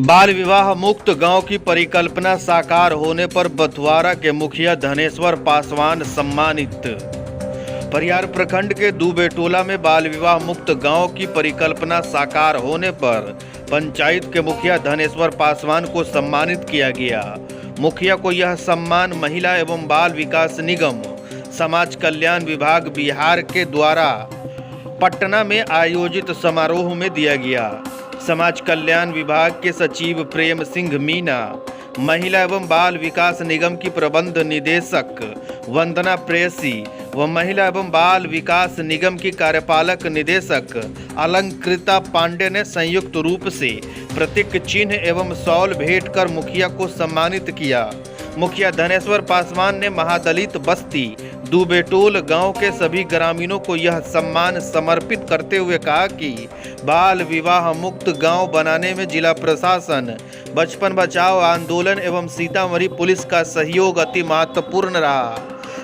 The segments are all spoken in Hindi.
बाल विवाह मुक्त गांव की परिकल्पना साकार होने पर बथुआरा के मुखिया धनेश्वर पासवान सम्मानित। परियार प्रखंड के दुबेटोला में बाल विवाह मुक्त गांव की परिकल्पना साकार होने पर पंचायत के मुखिया धनेश्वर पासवान को सम्मानित किया गया। मुखिया को यह सम्मान महिला एवं बाल विकास निगम समाज कल्याण विभाग बिहार के द्वारा पटना में आयोजित समारोह में दिया गया। समाज कल्याण विभाग के सचिव प्रेम सिंह मीना, महिला एवं बाल विकास निगम की प्रबंध निदेशक वंदना प्रेयसी व महिला एवं बाल विकास निगम की कार्यपालक निदेशक अलंकृता पांडे ने संयुक्त रूप से प्रतीक चिन्ह एवं शॉल भेंट कर मुखिया को सम्मानित किया। मुखिया धनेश्वर पासवान ने महादलित बस्ती दुबेटोल गांव के सभी ग्रामीणों को यह सम्मान समर्पित करते हुए कहा कि बाल विवाह मुक्त गांव बनाने में जिला प्रशासन, बचपन बचाओ आंदोलन एवं सीतामढ़ी पुलिस का सहयोग अति महत्वपूर्ण रहा।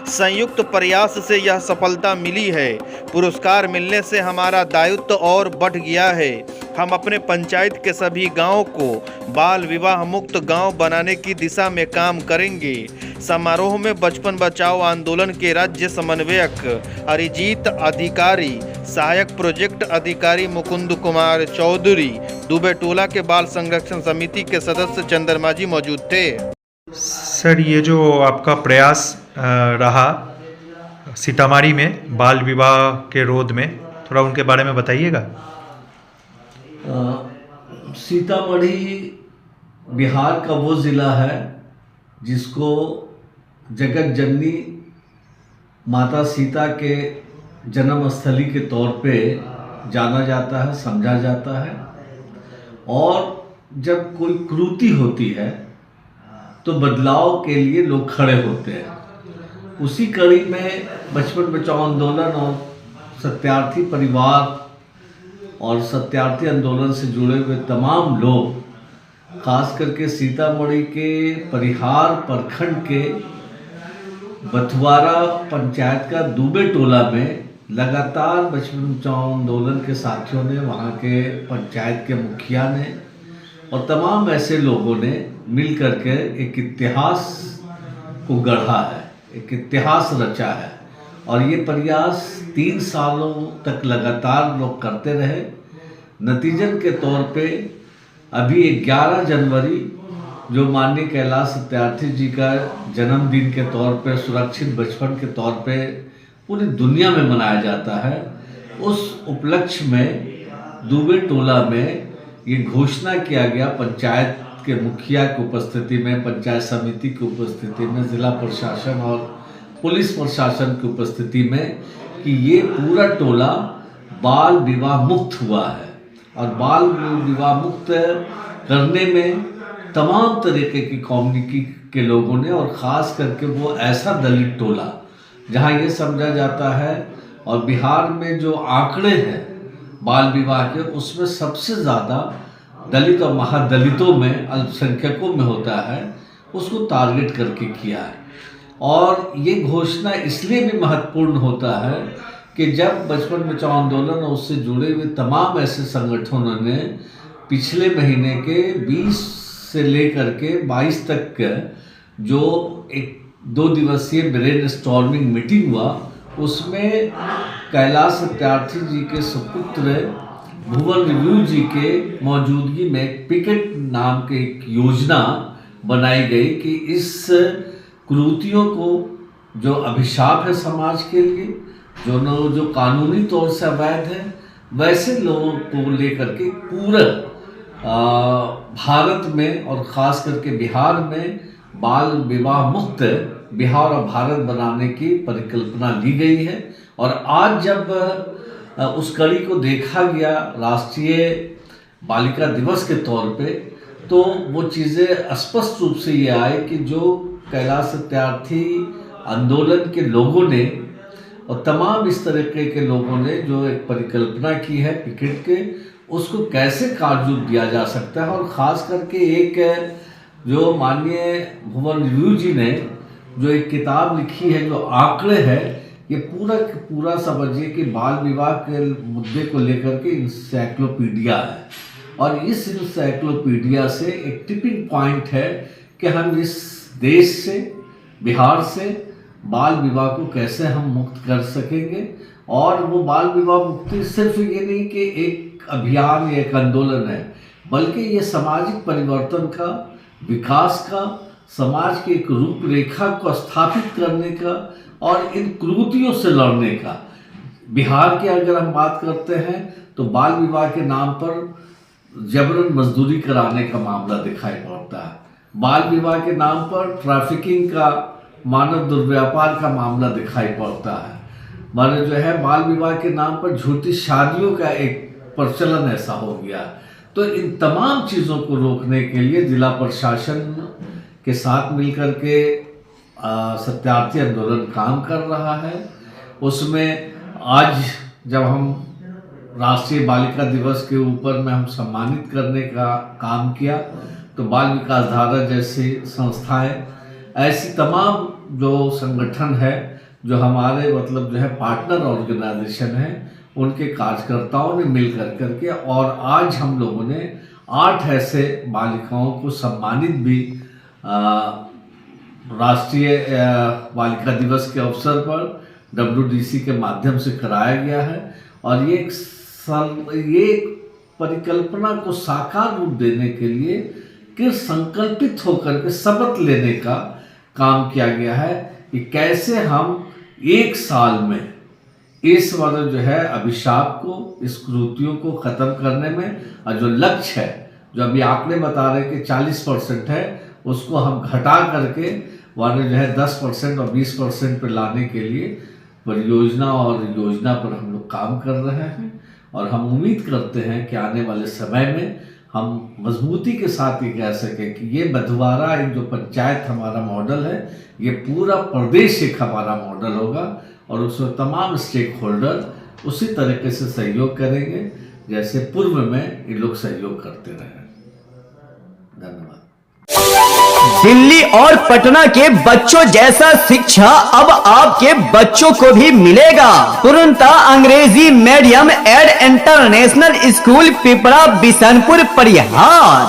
संयुक्त प्रयास से यह सफलता मिली है। पुरस्कार मिलने से हमारा दायित्व और बढ़ गया है। हम अपने पंचायत के सभी गांवों को बाल विवाह मुक्त गांव बनाने की दिशा में काम करेंगे। समारोह में बचपन बचाओ आंदोलन के राज्य समन्वयक अरिजीत अधिकारी, सहायक प्रोजेक्ट अधिकारी मुकुंद कुमार चौधरी, दुबेटोला के बाल संरक्षण समिति के सदस्य चंद्रमा जी मौजूद थे। सर, ये जो आपका प्रयास रहा सीतामढ़ी में बाल विवाह के रोध में, थोड़ा उनके बारे में बताइएगा। सीतामढ़ी बिहार का वो ज़िला है जिसको जगत जननी माता सीता के जन्मस्थली के तौर पे जाना जाता है, समझा जाता है। और जब कोई क्रांति होती है तो बदलाव के लिए लोग खड़े होते हैं। उसी कड़ी में बचपन बचाओ आंदोलन और सत्यार्थी परिवार और सत्यार्थी आंदोलन से जुड़े हुए तमाम लोग, खास करके सीतामढ़ी के परिहार प्रखंड के बथुआरा पंचायत का दुबेटोला में लगातार बचपन बचाओ आंदोलन के साथियों ने, वहाँ के पंचायत के मुखिया ने और तमाम ऐसे लोगों ने मिल करके एक इतिहास को गढ़ा है, एक इतिहास रचा है। और ये प्रयास 3 सालों तक लगातार लोग करते रहे। नतीजन के तौर पे अभी 11 जनवरी जो माननीय कैलाश सत्यार्थी जी का जन्मदिन के तौर पे, सुरक्षित बचपन के तौर पे पूरी दुनिया में मनाया जाता है, उस उपलक्ष्य में दुबेटोला में ये घोषणा किया गया पंचायत के मुखिया की उपस्थिति में, पंचायत समिति की उपस्थिति में, जिला प्रशासन और पुलिस प्रशासन की उपस्थिति में कि ये पूरा टोला बाल विवाह मुक्त हुआ है। और बाल विवाह मुक्त करने में तमाम तरीके की कम्युनिटी के लोगों ने, और ख़ास करके वो ऐसा दलित टोला जहाँ ये समझा जाता है, और बिहार में जो आंकड़े हैं बाल विवाह के, उसमें सबसे ज़्यादा दलित और महादलितों में, अल्पसंख्यकों में होता है, उसको टारगेट करके किया है। और ये घोषणा इसलिए भी महत्वपूर्ण होता है कि जब बचपन बचाओ आंदोलन और उससे जुड़े हुए तमाम ऐसे संगठनों ने पिछले महीने के 20 से लेकर के 22 तक जो एक 2 दिवसीय ब्रेन स्टॉर्मिंग मीटिंग हुआ, उसमें कैलाश सत्यार्थी जी के सुपुत्र भुवन रिव्यू जी के मौजूदगी में एक पिकेट नाम की एक योजना बनाई गई कि इस कुरीतियों को, जो अभिशाप है समाज के लिए, जो कानूनी तौर से अवैध है, वैसे लोगों को लेकर के पूरा भारत में और ख़ास करके बिहार में बाल विवाह मुक्त बिहार और भारत बनाने की परिकल्पना ली गई है। और आज जब उस कड़ी को देखा गया राष्ट्रीय बालिका दिवस के तौर पे, तो वो चीज़ें स्पष्ट रूप से ये आए कि जो कैलाश सत्यार्थी आंदोलन के लोगों ने और तमाम इस तरीके के लोगों ने जो एक परिकल्पना की है पिकेट के, उसको कैसे कारजूब दिया जा सकता है। और ख़ास करके एक जो माननीय भुवन रिव्यू जी ने जो एक किताब लिखी है, जो आंकड़े है, ये पूरा समझिए कि बाल विवाह के मुद्दे को लेकर के इंसाइक्लोपीडिया है। और इस इंसाइक्लोपीडिया से एक टिपिंग पॉइंट है कि हम इस देश से, बिहार से बाल विवाह को कैसे हम मुक्त कर सकेंगे। और वो बाल विवाह मुक्ति सिर्फ ये नहीं कि एक अभियान या एक आंदोलन है, बल्कि ये सामाजिक परिवर्तन का, विकास का, समाज की एक रूपरेखा को स्थापित करने का और इन कुरीतियों से लड़ने का। बिहार की अगर हम बात करते हैं तो बाल विवाह के नाम पर जबरन मजदूरी कराने का मामला दिखाई पड़ता है, बाल विवाह के नाम पर ट्रैफिकिंग का, मानव दुर्व्यापार का मामला दिखाई पड़ता है, माने जो है बाल विवाह के नाम पर झूठी शादियों का एक प्रचलन ऐसा हो गया। तो इन तमाम चीज़ों को रोकने के लिए जिला प्रशासन के साथ मिलकर के सत्यार्थी आंदोलन काम कर रहा है। उसमें आज जब हम राष्ट्रीय बालिका दिवस के ऊपर में हम सम्मानित करने का काम किया तो बाल विकास धारा जैसी संस्थाएं, ऐसी तमाम जो संगठन है, जो हमारे मतलब जो है पार्टनर ऑर्गेनाइजेशन है, उनके कार्यकर्ताओं ने मिल करके और आज हम लोगों ने 8 ऐसे बालिकाओं को सम्मानित भी राष्ट्रीय बालिका दिवस के अवसर पर WDC के माध्यम से कराया गया है। और ये एक परिकल्पना को साकार रूप देने के लिए कि संकल्पित होकर के शपथ लेने का काम किया गया है कि कैसे हम 1 साल में इस वाले जो है अभिशाप को, इस कुरीतियों को ख़त्म करने में, और जो लक्ष्य है, जो अभी आंकड़े बता रहे कि 40% है, उसको हम घटा करके वाले जो है 10% और 20% पर लाने के लिए परियोजना और योजना पर हम लोग काम कर रहे हैं। और हम उम्मीद करते हैं कि आने वाले समय में हम मजबूती के साथ ये कह सकें कि ये बधवारा एक जो पंचायत हमारा मॉडल है, ये पूरा प्रदेश एक हमारा मॉडल होगा और उसमें तमाम स्टेक होल्डर उसी तरीके से सहयोग करेंगे जैसे पूर्व में ये लोग सहयोग करते रहे। धन्यवाद। दिल्ली और पटना के बच्चों जैसा शिक्षा अब आपके बच्चों को भी मिलेगा। तुरंता अंग्रेजी मीडियम एड इंटरनेशनल स्कूल पिपरा बिशनपुर परिहार।